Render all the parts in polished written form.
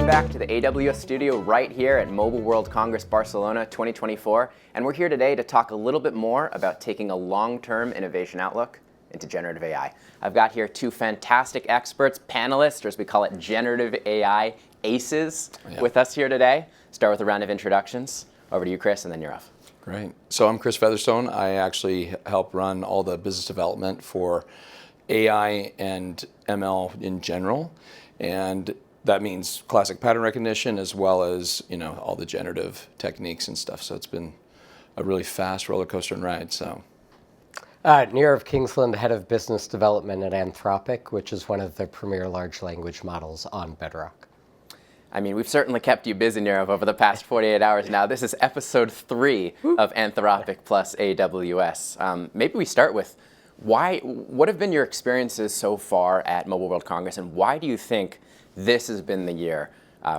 back to the AWS studio right here at Mobile World Congress Barcelona 2024, and we're here today to talk a little bit more about taking a long-term innovation outlook into generative AI. I've got here two fantastic experts, panelists, or as we call it, generative AI aces, with us here today. Start with a round of introductions. Over to you, Chris, and then you're off. Great. So I'm Chris Featherstone. I actually help run all the business development for AI and ML in general, and that means classic pattern recognition as well as all the generative techniques and stuff. So it's been a really fast roller coaster and ride. So. Neerav Kingsland, head of business development at Anthropic, which is one of the premier large language models on Bedrock. I mean, we've certainly kept you busy, Neerav, over the past 48 hours now. This is episode 3 of Anthropic plus AWS. Maybe we start with what have been your experiences so far at Mobile World Congress, and why do you think this has been the year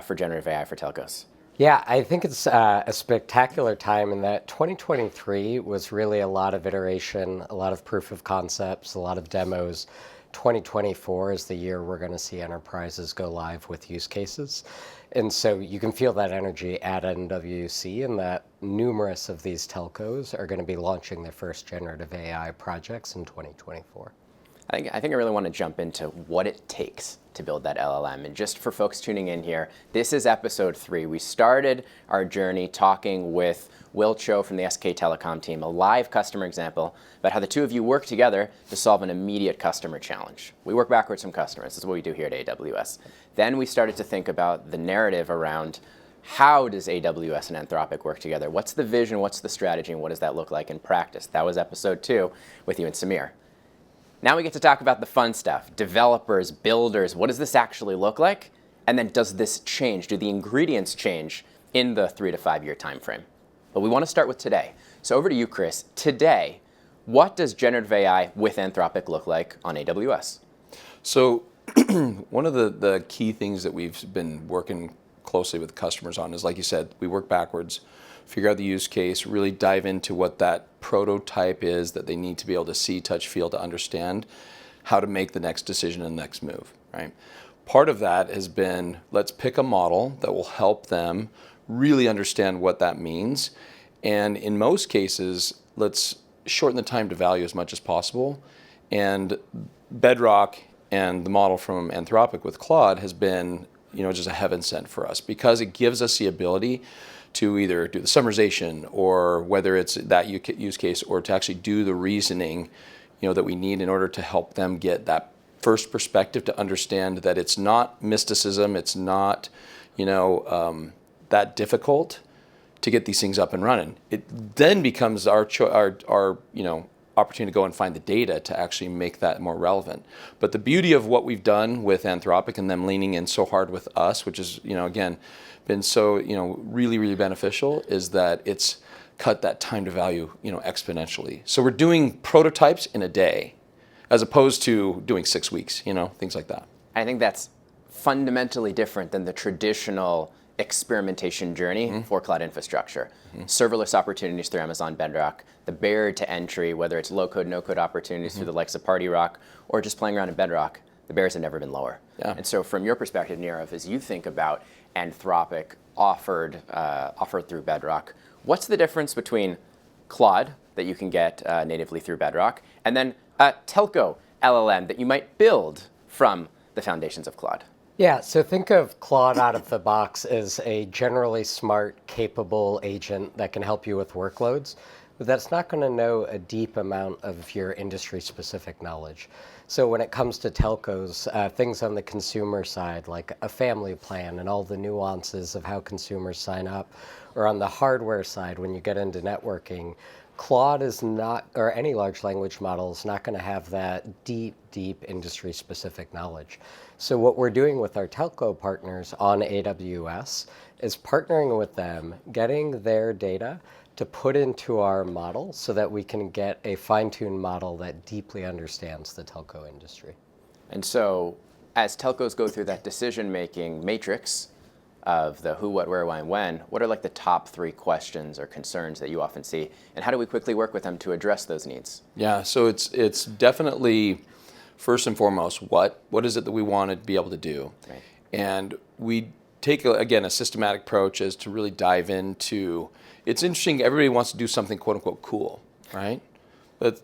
for generative AI for telcos? Yeah, I think it's a spectacular time in that 2023 was really a lot of iteration, a lot of proof of concepts, a lot of demos. 2024 is the year we're going to see enterprises go live with use cases. And so you can feel that energy at MWC, and that numerous of these telcos are going to be launching their first generative AI projects in 2024. I think I really want to jump into what it takes to build that LLM. And just for folks tuning in here, this is episode 3. We started our journey talking with Will Cho from the SK Telecom team, a live customer example about how the two of you work together to solve an immediate customer challenge. We work backwards from customers. This is what we do here at AWS. Then we started to think about the narrative around how does AWS and Anthropic work together? What's the vision? What's the strategy? And what does that look like in practice? That was episode 2 with you and Samir. Now we get to talk about the fun stuff, developers, builders. What does this actually look like? And then does this change? Do the ingredients change in the 3 to 5 year time frame? But we want to start with today. So over to you, Chris. Today, what does generative AI with Anthropic look like on AWS? So one of the key things that we've been working closely with customers on is, like you said, we work backwards, figure out the use case, really dive into what that prototype is that they need to be able to see, touch, feel, to understand how to make the next decision and the next move, right? Part of that has been, let's pick a model that will help them really understand what that means. And in most cases, let's shorten the time to value as much as possible. And Bedrock and the model from Anthropic with Claude has been, just a heaven sent for us, because it gives us the ability to either do the summarization, or whether it's that use case, or to actually do the reasoning, that we need in order to help them get that first perspective to understand that it's not mysticism, it's not, that difficult to get these things up and running. It then becomes our opportunity to go and find the data to actually make that more relevant. But the beauty of what we've done with Anthropic and them leaning in so hard with us, which is, again, been so, really, really beneficial, is that it's cut that time to value, exponentially. So we're doing prototypes in a day, as opposed to doing 6 weeks, things like that. I think that's fundamentally different than the traditional experimentation journey for cloud infrastructure. Serverless opportunities through Amazon Bedrock, the barrier to entry, whether it's low-code, no-code opportunities through the likes of Party Rock, or just playing around in Bedrock, the barriers have never been lower. Yeah. And so from your perspective, Neerav, as you think about Anthropic offered through Bedrock, what's the difference between Claude that you can get natively through Bedrock, and then a telco LLM that you might build from the foundations of Claude? Yeah, so think of Claude out of the box as a generally smart, capable agent that can help you with workloads, but that's not going to know a deep amount of your industry-specific knowledge. So when it comes to telcos, things on the consumer side, like a family plan and all the nuances of how consumers sign up, or on the hardware side, when you get into networking, Claude is not, or any large language model is not going to have that deep industry-specific knowledge. So what we're doing with our telco partners on AWS is partnering with them, getting their data to put into our model so that we can get a fine-tuned model that deeply understands the telco industry. And so as telcos go through that decision-making matrix of the who, what, where, why, and when, what are like the top 3 questions or concerns that you often see? And how do we quickly work with them to address those needs? Yeah, so it's definitely, first and foremost, what is it that we want to be able to do? Right. And we take, again, a systematic approach is to really dive into, it's interesting, everybody wants to do something quote unquote cool, right? But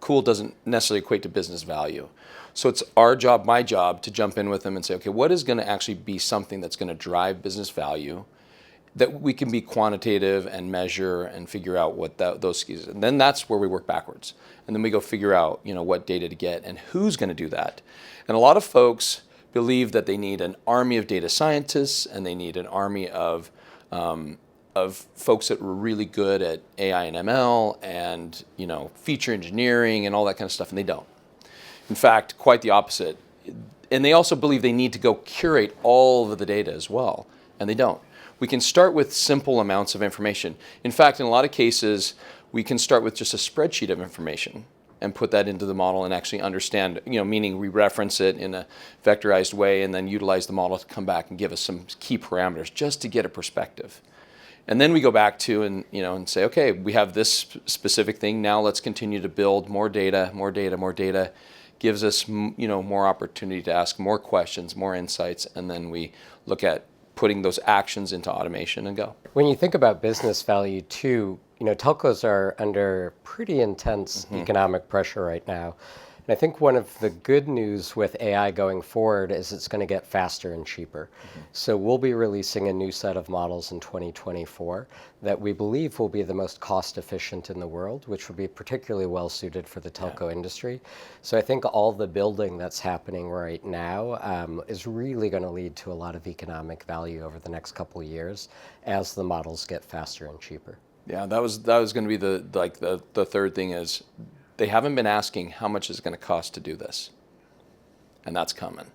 cool doesn't necessarily equate to business value. So it's our job, my job, to jump in with them and say, okay, what is going to actually be something that's going to drive business value that we can be quantitative and measure and figure out what those skills. And then that's where we work backwards. And then we go figure out, what data to get and who's going to do that. And a lot of folks believe that they need an army of data scientists and they need an army of folks that were really good at AI and ML and feature engineering and all that kind of stuff, and they don't. In fact, quite the opposite. And they also believe they need to go curate all of the data as well, and they don't. We can start with simple amounts of information. In fact, in a lot of cases, we can start with just a spreadsheet of information and put that into the model and actually understand, meaning we reference it in a vectorized way and then utilize the model to come back and give us some key parameters just to get a perspective. And then we go back to and say, okay, we have this specific thing. Now let's continue to build more data, more data, more data. Gives us more opportunity to ask more questions, more insights, and then we look at putting those actions into automation and go. When you think about business value too, telcos are under pretty intense economic pressure right now. And I think one of the good news with AI going forward is it's going to get faster and cheaper. So we'll be releasing a new set of models in 2024 that we believe will be the most cost efficient in the world, which will be particularly well suited for the telco industry. So I think all the building that's happening right now is really going to lead to a lot of economic value over the next couple of years as the models get faster and cheaper. Yeah, that was going to be the third thing is they haven't been asking how much is it going to cost to do this, and that's coming.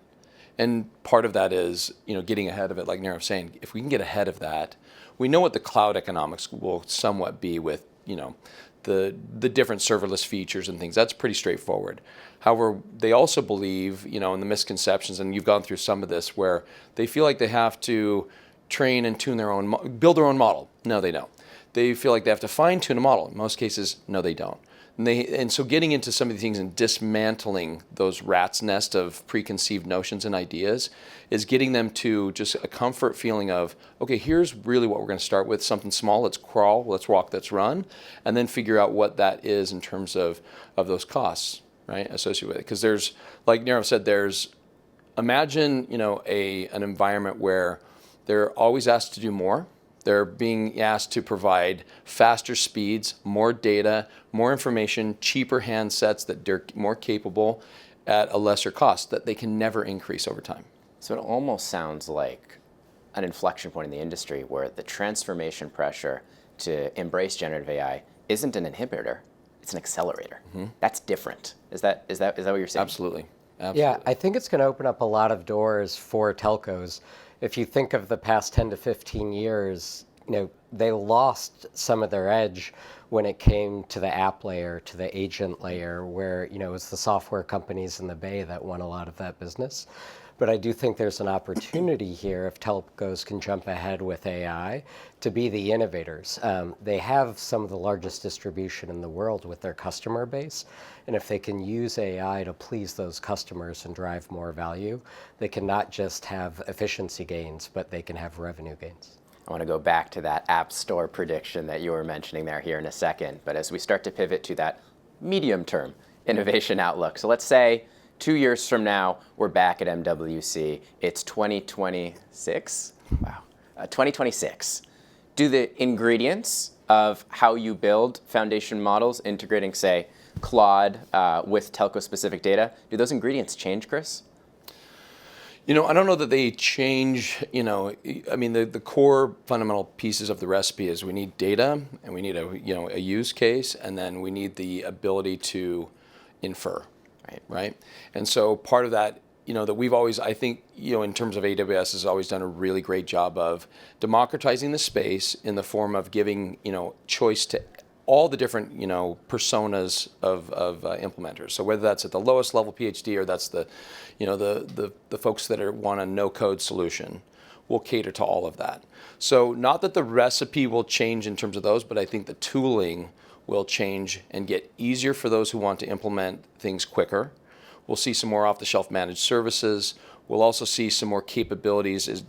And part of that is getting ahead of it, like Neerav was saying. If we can get ahead of that, we know what the cloud economics will somewhat be with the different serverless features and things. That's pretty straightforward. However, they also believe in the misconceptions, and you've gone through some of this, where they feel like they have to train and tune their own, build their own model. No, they don't. They feel like they have to fine tune a model. In most cases, no, they don't. And so getting into some of these things and dismantling those rat's nest of preconceived notions and ideas is getting them to just a comfort feeling of, okay, here's really what we're going to start with, something small, let's crawl, let's walk, let's run, and then figure out what that is in terms of those costs, right, associated with it. Because there's, like Neerav said, imagine, an environment where they're always asked to do more. They're being asked to provide faster speeds, more data, more information, cheaper handsets that they're more capable at a lesser cost that they can never increase over time. So it almost sounds like an inflection point in the industry where the transformation pressure to embrace generative AI isn't an inhibitor, it's an accelerator. That's different. Is that what you're saying? Absolutely. Yeah, I think it's going to open up a lot of doors for telcos. If you think of the past 10 to 15 years, they lost some of their edge when it came to the app layer, to the agent layer, where, it was the software companies in the Bay that won a lot of that business. But I do think there's an opportunity here if telcos can jump ahead with AI to be the innovators. They have some of the largest distribution in the world with their customer base. And if they can use AI to please those customers and drive more value, they can not just have efficiency gains, but they can have revenue gains. I want to go back to that App Store prediction that you were mentioning there here in a second. But as we start to pivot to that medium-term innovation outlook, so let's say 2 years from now, we're back at MWC. It's 2026. Wow. 2026. Do the ingredients of how you build foundation models, integrating, say, Claude with telco-specific data, do those ingredients change, Chris? I don't know that they change, the core fundamental pieces of the recipe is we need data and we need a use case, and then we need the ability to infer, right? And so part of that, that we've always, I think, in terms of AWS has always done a really great job of democratizing the space in the form of giving, choice to all the different, personas of implementers. So whether that's at the lowest level PhD or that's the folks that want a no-code solution, we'll cater to all of that. So not that the recipe will change in terms of those, but I think the tooling will change and get easier for those who want to implement things quicker. We'll see some more off-the-shelf managed services. We'll also see some more capabilities,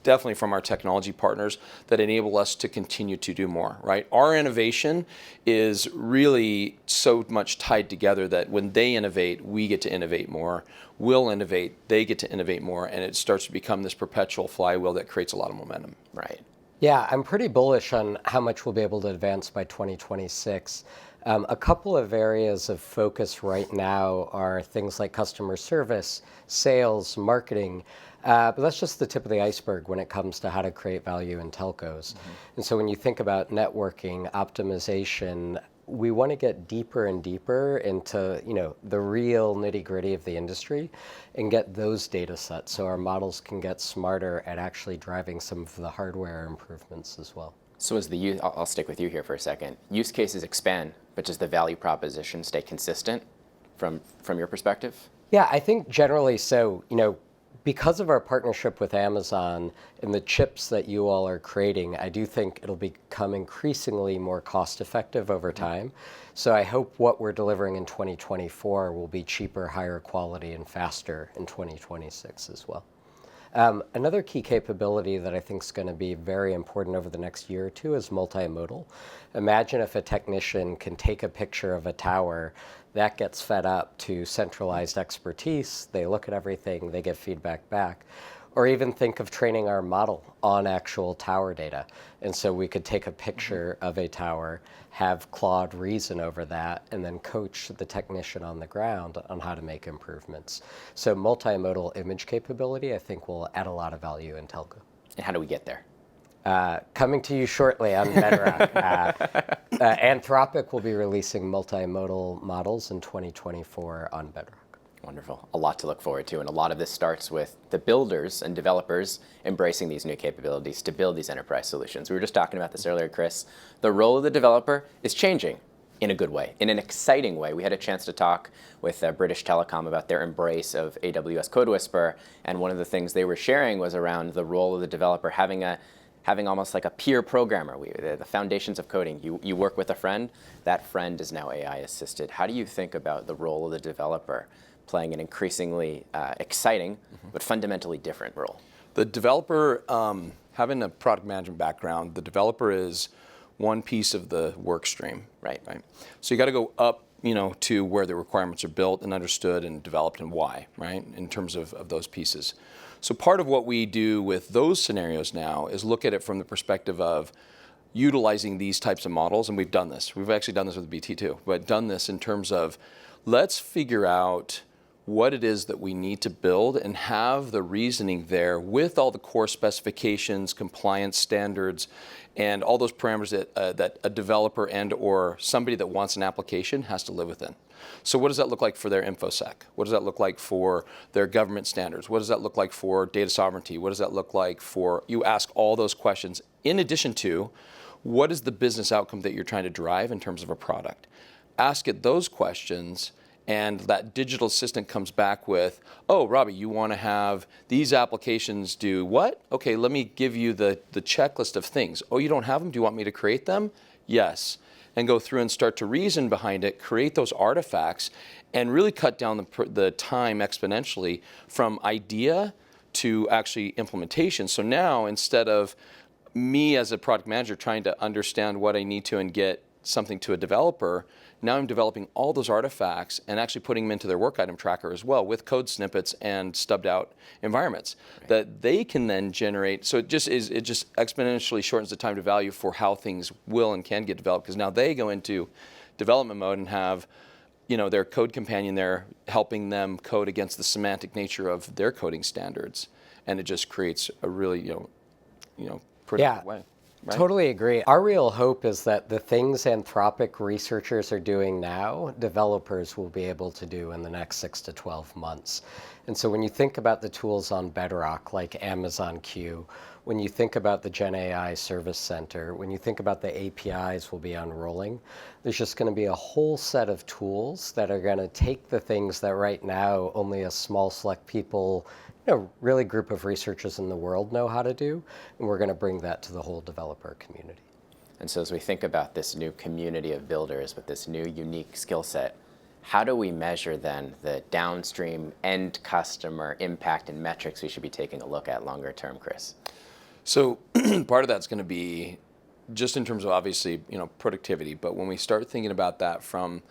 definitely from our technology partners, that enable us to continue to do more, right? Our innovation is really so much tied together that when they innovate, we get to innovate more. We'll innovate, they get to innovate more, and it starts to become this perpetual flywheel that creates a lot of momentum. Right. Yeah, I'm pretty bullish on how much we'll be able to advance by 2026. A couple of areas of focus right now are things like customer service, sales, marketing, but that's just the tip of the iceberg when it comes to how to create value in telcos. And so when you think about networking, optimization, we want to get deeper and deeper into the real nitty-gritty of the industry and get those data sets so our models can get smarter at actually driving some of the hardware improvements as well. So I'll stick with you here for a second. Use cases expand, but does the value proposition stay consistent from your perspective? Yeah, I think generally so. Because of our partnership with Amazon and the chips that you all are creating, I do think it'll become increasingly more cost effective over time. So I hope what we're delivering in 2024 will be cheaper, higher quality, and faster in 2026 as well. Another key capability that I think is going to be very important over the next year or two is multimodal. Imagine if a technician can take a picture of a tower, that gets fed up to centralized expertise, they look at everything, they get feedback back. Or even think of training our model on actual tower data. And so we could take a picture of a tower, have Claude reason over that, and then coach the technician on the ground on how to make improvements. So multimodal image capability, I think, will add a lot of value in telco. And how do we get there? Coming to you shortly on Bedrock. Anthropic will be releasing multimodal models in 2024 on Bedrock. Wonderful. A lot to look forward to. And a lot of this starts with the builders and developers embracing these new capabilities to build these enterprise solutions. We were just talking about this earlier, Chris. The role of the developer is changing in a good way, in an exciting way. We had a chance to talk with British Telecom about their embrace of AWS Code Whisperer. And one of the things they were sharing was around the role of the developer having almost like a peer programmer. The foundations of coding. You work with a friend. That friend is now AI assisted. How do you think about the role of the developer playing an increasingly exciting but fundamentally different role? The developer, having a product management background, the developer is one piece of the work stream. Right. So you got to go up, to where the requirements are built and understood and developed and why, right, in terms of those pieces. So part of what we do with those scenarios now is look at it from the perspective of utilizing these types of models, and we've done this. We've actually done this with BT too, but done this in terms of let's figure out what it is that we need to build and have the reasoning there with all the core specifications, compliance standards, and all those parameters that a developer and or somebody that wants an application has to live within. So what does that look like for their InfoSec? What does that look like for their government standards? What does that look like for data sovereignty? What does that look like for, you ask all those questions in addition to what is the business outcome that you're trying to drive in terms of a product? Ask it those questions, and that digital assistant comes back with, oh, Robbie, you want to have these applications do what? Okay, let me give you the checklist of things. Oh, you don't have them? Do you want me to create them? Yes. And go through and start to reason behind it, create those artifacts, and really cut down the time exponentially from idea to actually implementation. So now, instead of me as a product manager trying to understand what I need to and get something to a developer, now I'm developing all those artifacts and actually putting them into their work item tracker as well with code snippets and stubbed out environments that they can then generate. So it just exponentially shortens the time to value for how things will and can get developed, because now they go into development mode and have their code companion there helping them code against the semantic nature of their coding standards, and it just creates a really productive way. Right? Totally agree. Our real hope is that the things Anthropic researchers are doing now, developers will be able to do in the next 6 to 12 months. And so when you think about the tools on Bedrock, like Amazon Q, when you think about the Gen AI Service Center, when you think about the APIs will be unrolling, there's just going to be a whole set of tools that are going to take the things that right now only a small select people, really group of researchers in the world know how to do, and we're going to bring that to the whole developer community. And so as we think about this new community of builders with this new unique skill set, how do we measure then the downstream end customer impact and metrics we should be taking a look at longer term, Chris? So part of that's going to be just in terms of obviously, productivity. But when we start thinking about that from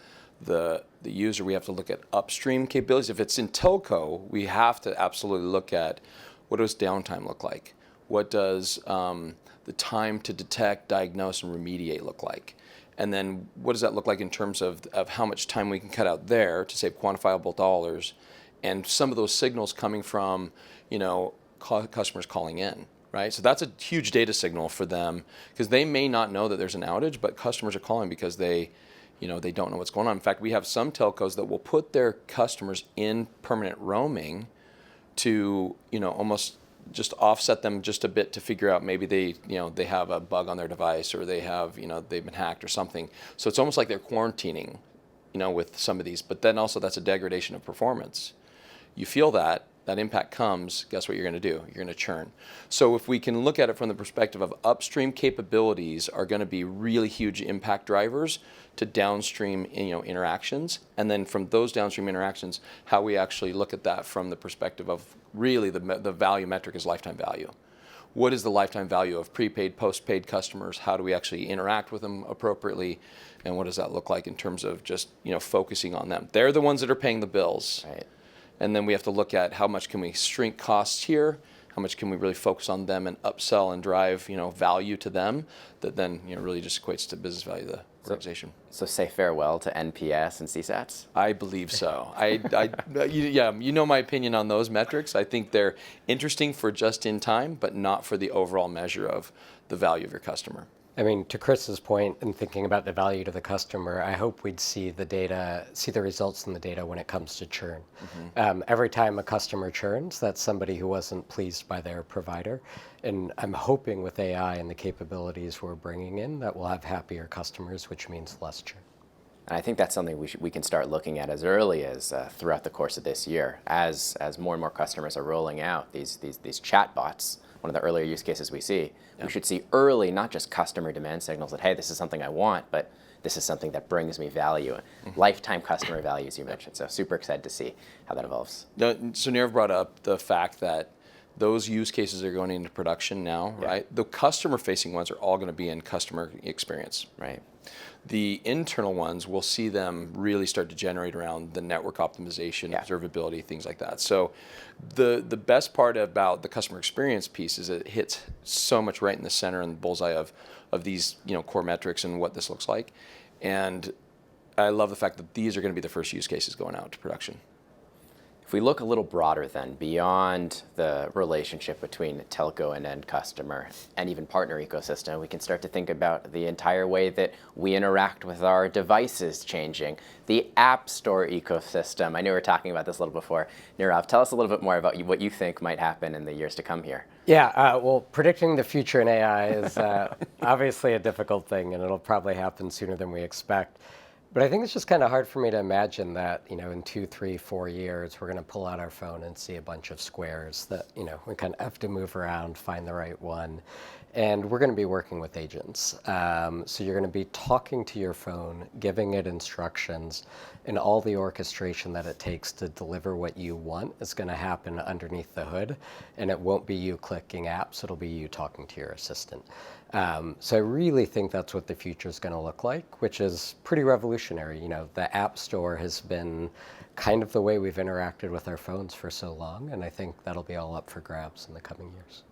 the user, we have to look at upstream capabilities. If it's in telco, we have to absolutely look at what does downtime look like? What does the time to detect, diagnose, and remediate look like? And then what does that look like in terms of how much time we can cut out there to save quantifiable dollars? And some of those signals coming from, customers calling in, right? So that's a huge data signal for them because they may not know that there's an outage, but customers are calling because they don't know what's going on. In fact, we have some telcos that will put their customers in permanent roaming to, almost just offset them just a bit to figure out maybe they have a bug on their device or they have, they've been hacked or something. So it's almost like they're quarantining, with some of these, but then also that's a degradation of performance. You feel that impact comes, guess what you're going to do? You're going to churn. So if we can look at it from the perspective of upstream capabilities are going to be really huge impact drivers to downstream interactions, and then from those downstream interactions, how we actually look at that from the perspective of really the value metric is lifetime value. What is the lifetime value of prepaid, postpaid customers? How do we actually interact with them appropriately? And what does that look like in terms of just focusing on them? They're the ones that are paying the bills. Right. And then we have to look at how much can we shrink costs here, how much can we really focus on them and upsell and drive value to them that then really just equates to business value of the organization. So say farewell to NPS and CSATs? I believe so. You know my opinion on those metrics. I think they're interesting for just in time, but not for the overall measure of the value of your customer. I mean, to Chris's point, in thinking about the value to the customer, I hope we'd see the results in the data when it comes to churn. Mm-hmm. Every time a customer churns, that's somebody who wasn't pleased by their provider. And I'm hoping with AI and the capabilities we're bringing in that we'll have happier customers, which means less churn. And I think that's something we can start looking at as early as throughout the course of this year, as more and more customers are rolling out these chatbots. One of the earlier use cases we see, we should see early, not just customer demand signals that, hey, this is something I want, but this is something that brings me value, lifetime customer value, as you mentioned. So super excited to see how that evolves. So Neerav brought up the fact that those use cases are going into production now, right? The customer-facing ones are all going to be in customer experience. Right. The internal ones, we'll see them really start to generate around the network optimization, observability, things like that. So the best part about the customer experience piece is it hits so much right in the center and the bullseye of these core metrics and what this looks like. And I love the fact that these are going to be the first use cases going out to production. If we look a little broader then, beyond the relationship between telco and end customer and even partner ecosystem, we can start to think about the entire way that we interact with our devices changing. The App Store ecosystem, I know we were talking about this a little before. Neerav, tell us a little bit more about what you think might happen in the years to come here. Yeah, well, predicting the future in AI is obviously a difficult thing, and it'll probably happen sooner than we expect. But I think it's just kind of hard for me to imagine that, in 2, 3, 4 years, we're going to pull out our phone and see a bunch of squares that, we kind of have to move around, find the right one. And we're going to be working with agents. So you're going to be talking to your phone, giving it instructions, and all the orchestration that it takes to deliver what you want is going to happen underneath the hood. And it won't be you clicking apps, it'll be you talking to your assistant. So I really think that's what the future is going to look like, which is pretty revolutionary. The App Store has been kind of the way we've interacted with our phones for so long, and I think that'll be all up for grabs in the coming years.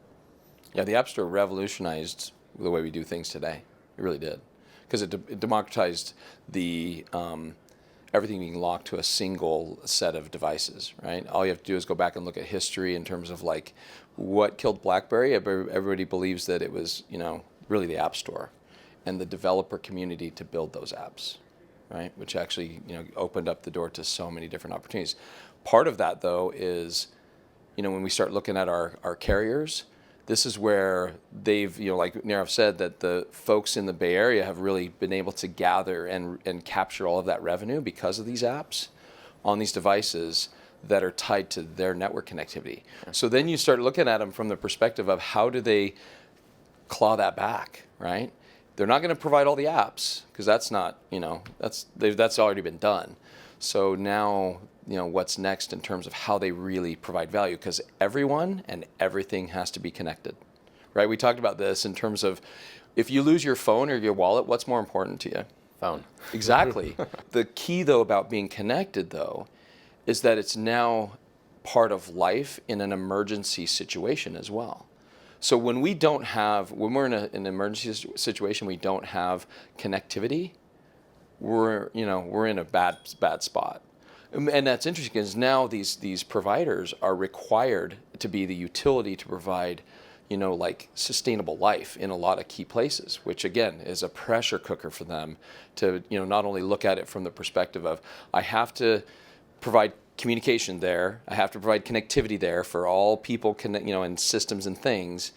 Yeah, the App Store revolutionized the way we do things today. It really did, because it democratized the everything being locked to a single set of devices, right? All you have to do is go back and look at history in terms of like what killed BlackBerry. Everybody believes that it was, really the App Store and the developer community to build those apps, right? Which actually, opened up the door to so many different opportunities. Part of that, though, is, when we start looking at our carriers, this is where they've, like Neerav said, that the folks in the Bay Area have really been able to gather and capture all of that revenue because of these apps on these devices that are tied to their network connectivity. So then you start looking at them from the perspective of how do they claw that back, right? They're not going to provide all the apps because that's not, that's already been done. So now, what's next in terms of how they really provide value? Because everyone and everything has to be connected, right? We talked about this in terms of if you lose your phone or your wallet, what's more important to you? Phone. Exactly. The key, though, about being connected, though, is that it's now part of life in an emergency situation as well. So when we're in an emergency situation, we don't have connectivity, we're in a bad spot. And that's interesting because now these providers are required to be the utility to provide, like sustainable life in a lot of key places, which again is a pressure cooker for them to, not only look at it from the perspective of I have to provide communication there, I have to provide connectivity there for all people, and systems and things,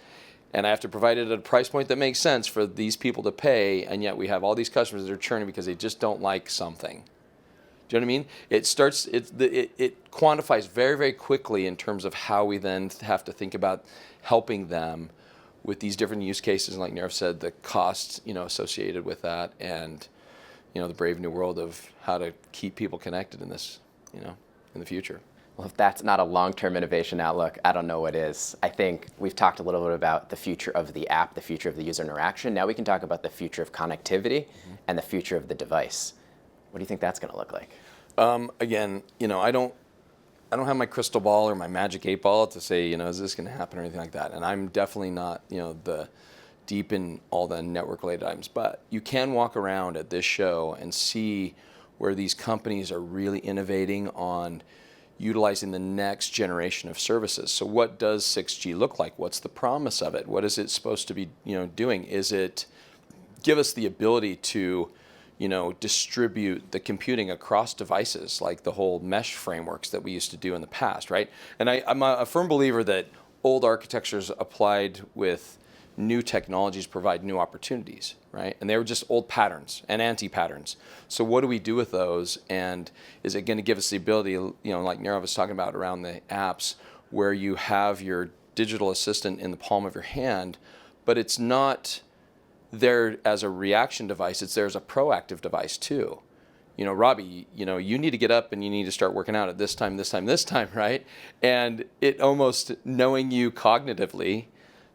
and I have to provide it at a price point that makes sense for these people to pay, and yet we have all these customers that are churning because they just don't like something. Do you know what I mean? It quantifies very, very quickly in terms of how we then have to think about helping them with these different use cases, and like Neerav said, the costs associated with that, and the brave new world of how to keep people connected in this, in the future. Well, if that's not a long-term innovation outlook, I don't know what is. I think we've talked a little bit about the future of the app, the future of the user interaction. Now we can talk about the future of connectivity and the future of the device. What do you think that's going to look like? Again, I don't have my crystal ball or my magic 8-ball to say, is this going to happen or anything like that. And I'm definitely not, the deep in all the network-related items. But you can walk around at this show and see where these companies are really innovating on utilizing the next generation of services. So what does 6G look like? What's the promise of it? What is it supposed to be, doing? Is it give us the ability to, distribute the computing across devices, like the whole mesh frameworks that we used to do in the past, right? And I'm a firm believer that old architectures applied with new technologies provide new opportunities, right? And they were just old patterns and anti-patterns. So what do we do with those? And is it going to give us the ability, like Neerav was talking about around the apps, where you have your digital assistant in the palm of your hand, but it's not there as a reaction device, it's there as a proactive device too. Robbie, you need to get up and you need to start working out at this time, right? And it almost knowing you cognitively,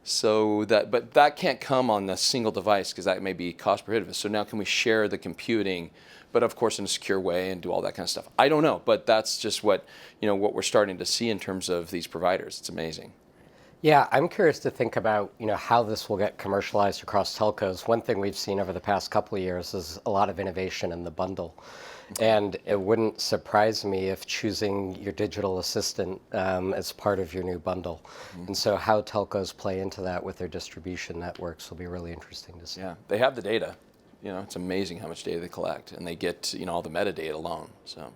but that can't come on a single device because that may be cost prohibitive. So now can we share the computing, but of course in a secure way and do all that kind of stuff? I don't know, but that's just what we're starting to see in terms of these providers. It's amazing. Yeah, I'm curious to think about how this will get commercialized across telcos. One thing we've seen over the past couple of years is a lot of innovation in the bundle. And it wouldn't surprise me if choosing your digital assistant as part of your new bundle. And so how telcos play into that with their distribution networks will be really interesting to see. Yeah, they have the data. It's amazing how much data they collect, and they get all the metadata alone. So.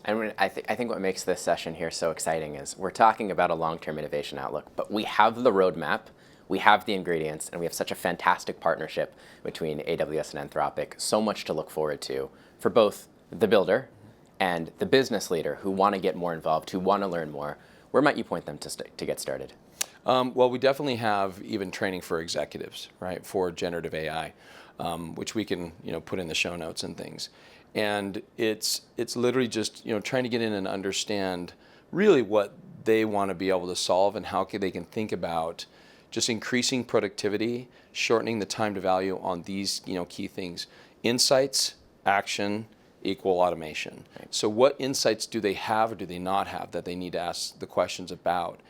And I think what makes this session here so exciting is we're talking about a long-term innovation outlook, but we have the roadmap, we have the ingredients, and we have such a fantastic partnership between AWS and Anthropic. So much to look forward to for both the builder and the business leader who want to get more involved, who want to learn more. Where might you point them to get started? Well, we definitely have even training for executives, right, for generative AI, which we can put in the show notes and things. And it's literally just trying to get in and understand really what they want to be able to solve and how they can think about just increasing productivity, shortening the time to value on these key things. Insights, action, equal automation. Right. So what insights do they have or do they not have that they need to ask the questions about?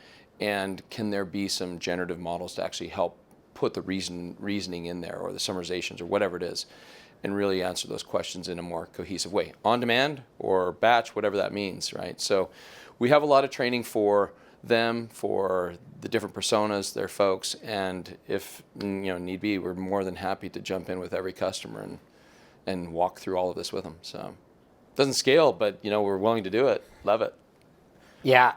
And can there be some generative models to actually help put the reasoning in there, or the summarizations or whatever it is, and really answer those questions in a more cohesive way, on demand or batch, whatever that means, right? So we have a lot of training for them, for the different personas, their folks, and if need be, we're more than happy to jump in with every customer and walk through all of this with them. So it doesn't scale, but we're willing to do it. Love it. Yeah,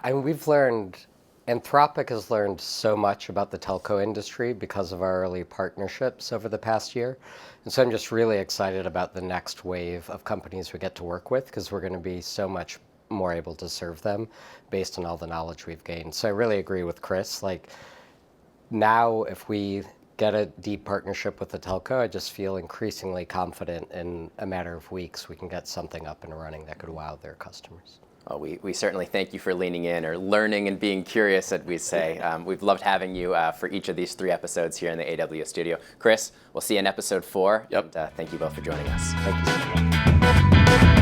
Anthropic has learned so much about the telco industry because of our early partnerships over the past year. And so I'm just really excited about the next wave of companies we get to work with, because we're going to be so much more able to serve them based on all the knowledge we've gained. So I really agree with Chris. Like, now if we get a deep partnership with the telco, I just feel increasingly confident in a matter of weeks we can get something up and running that could wow their customers. Well, we certainly thank you for leaning in or learning and being curious, as we say. We've loved having you for each of these 3 episodes here in the AWS studio. Chris, we'll see you in episode 4. Yep. And, thank you both for joining us. Thank you.